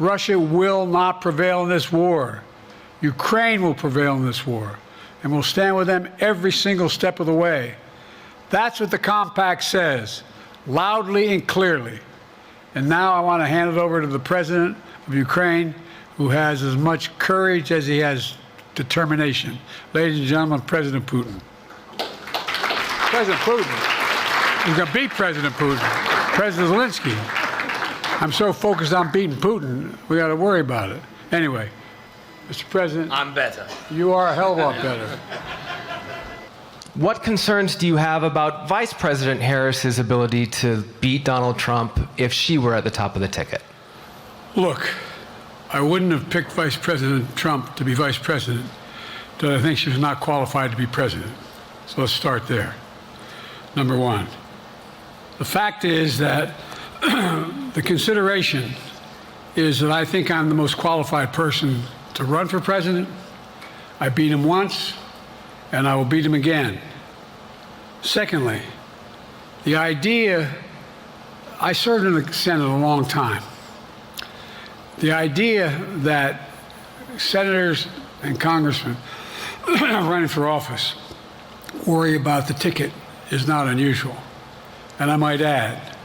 Russia will not prevail in this war. Ukraine will prevail in this war, and we'll stand with them every single step of the way. That's what the compact says, loudly and clearly. And now I want to hand it over to the President of Ukraine, who has as much courage as he has determination. Ladies and gentlemen, President Putin. President Putin. He's going to beat President Putin. President Zelensky. I'm so focused on beating Putin, we got to worry about it. Anyway, Mr. President. I'm better. You are a hell of a lot better. What concerns do you have about Vice President Harris's ability to beat Donald Trump if she were at the top of the ticket? Look, I wouldn't have picked Vice President Trump to be vice president, but I think she was not qualified to be president. So let's start there. Number one, the fact is that the consideration is that I think I'm the most qualified person to run for president. I beat him once, and I will beat him again. Secondly, the idea, I served in the Senate a long time. The idea that senators and congressmen running for office worry about the ticket is not unusual. And I might add,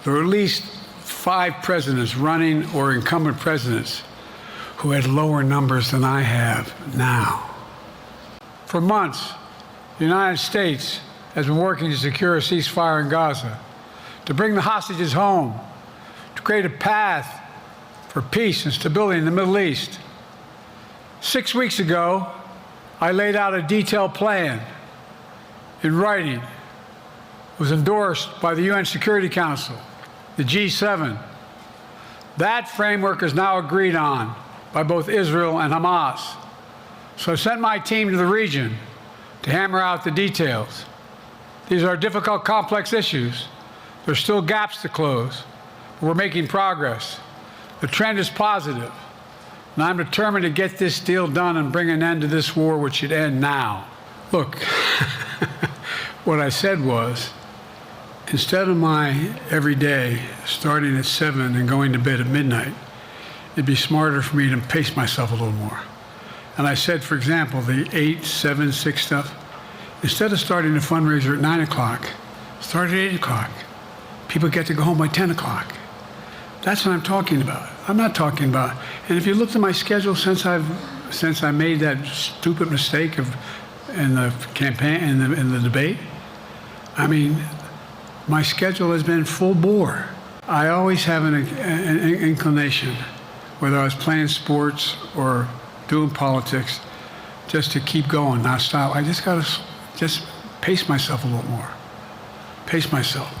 there are at least 5 presidents running or incumbent presidents who had lower numbers than I have now. For months, the United States has been working to secure a ceasefire in Gaza, to bring the hostages home, to create a path for peace and stability in the Middle East. 6 weeks ago, I laid out a detailed plan in writing. It was endorsed by the UN Security Council, the G7. That framework is now agreed on by both Israel and Hamas. So I sent my team to the region to hammer out the details. These are difficult, complex issues. There's still gaps to close, but we're making progress. The trend is positive, and I'm determined to get this deal done and bring an end to this war, which should end now. Look, what I said was, instead of my every day starting at 7 and going to bed at midnight, it'd be smarter for me to pace myself a little more. And I said, for example, the 8, 7, 6 stuff, instead of starting a fundraiser at 9 o'clock, start at 8 o'clock. People get to go home by 10 o'clock. That's what I'm talking about. I'm not talking about, and if you looked at my schedule since I made that stupid mistake in the campaign, in the debate, I mean, my schedule has been full bore. I always have an inclination, whether I was playing sports or doing politics, just to keep going, not stop. I just got to pace myself a little more. Pace myself.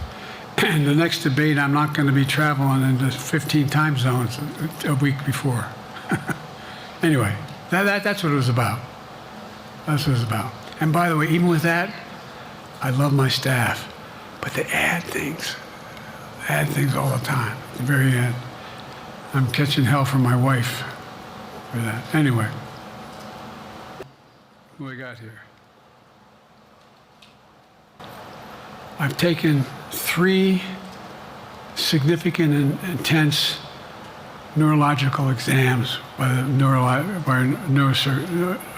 And the next debate, I'm not going to be traveling into 15 time zones a week before. Anyway, that's what it was about. That's what it was about. And by the way, even with that, I love my staff, but they add things all the time. At the very end, I'm catching hell from my wife for that. Anyway, what we got here? I've taken 3 significant and intense neurological exams by a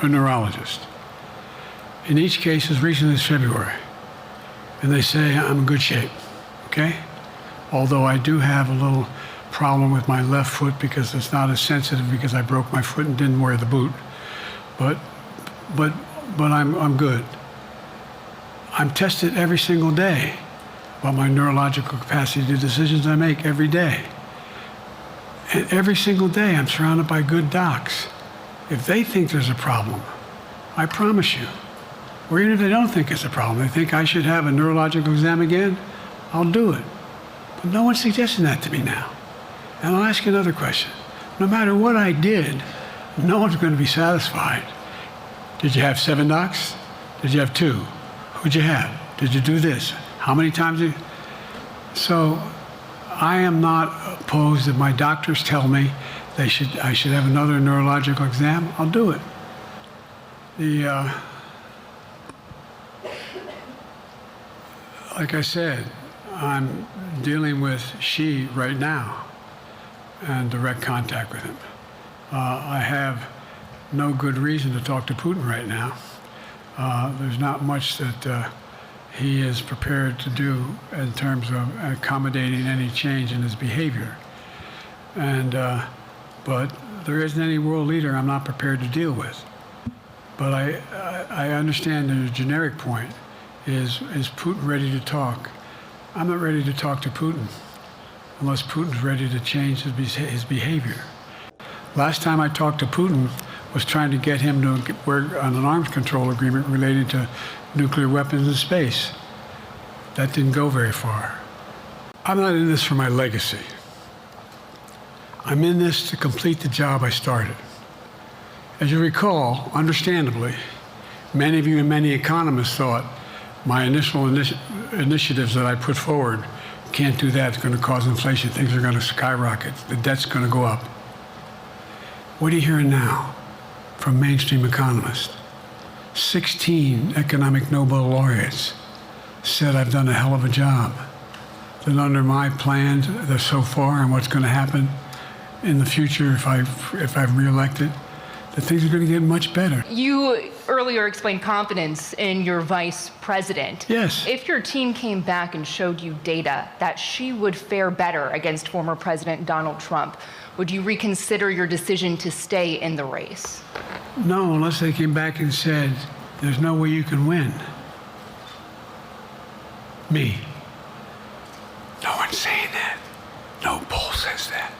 neurologist. In each case, as recently as February. And they say I'm in good shape, okay? Although I do have a little problem with my left foot because it's not as sensitive because I broke my foot and didn't wear the boot. But I'm good. I'm tested every single day about my neurological capacity to do decisions I make every day. And every single day I'm surrounded by good docs. If they think there's a problem, I promise you, or even if they don't think it's a problem, they think I should have a neurological exam again, I'll do it. But no one's suggesting that to me now. And I'll ask you another question. No matter what I did, no one's going to be satisfied. Did you have 7 docs? Did you have 2? Who'd you have? Did you do this? How many times did you? So I am not opposed if my doctors tell me I should have another neurological exam, I'll do it. Like I said, I'm dealing with she right now. and direct contact with him. I have no good reason to talk to Putin right now. There's not much that he is prepared to do in terms of accommodating any change in his behavior. But there isn't any world leader I'm not prepared to deal with. But I understand the generic point is Putin ready to talk? I'm not ready to talk to Putin unless Putin's ready to change his behavior. Last time I talked to Putin was trying to get him to work on an arms control agreement related to nuclear weapons in space. That didn't go very far. I'm not in this for my legacy. I'm in this to complete the job I started. As you recall, understandably, many of you and many economists thought my initial initiatives that I put forward, can't do that, it's going to cause inflation, things are going to skyrocket, the debt's going to go up. What are you hearing now from mainstream economists? 16 economic Nobel laureates said I've done a hell of a job. That under my plans so far and what's going to happen in the future if I'm reelected, that things are going to get much better. You earlier explained confidence in your vice president. Yes. If your team came back and showed you data that she would fare better against former President Donald Trump, would you reconsider your decision to stay in the race? No, unless they came back and said, there's no way you can win. Me. No one's saying that. No poll says that.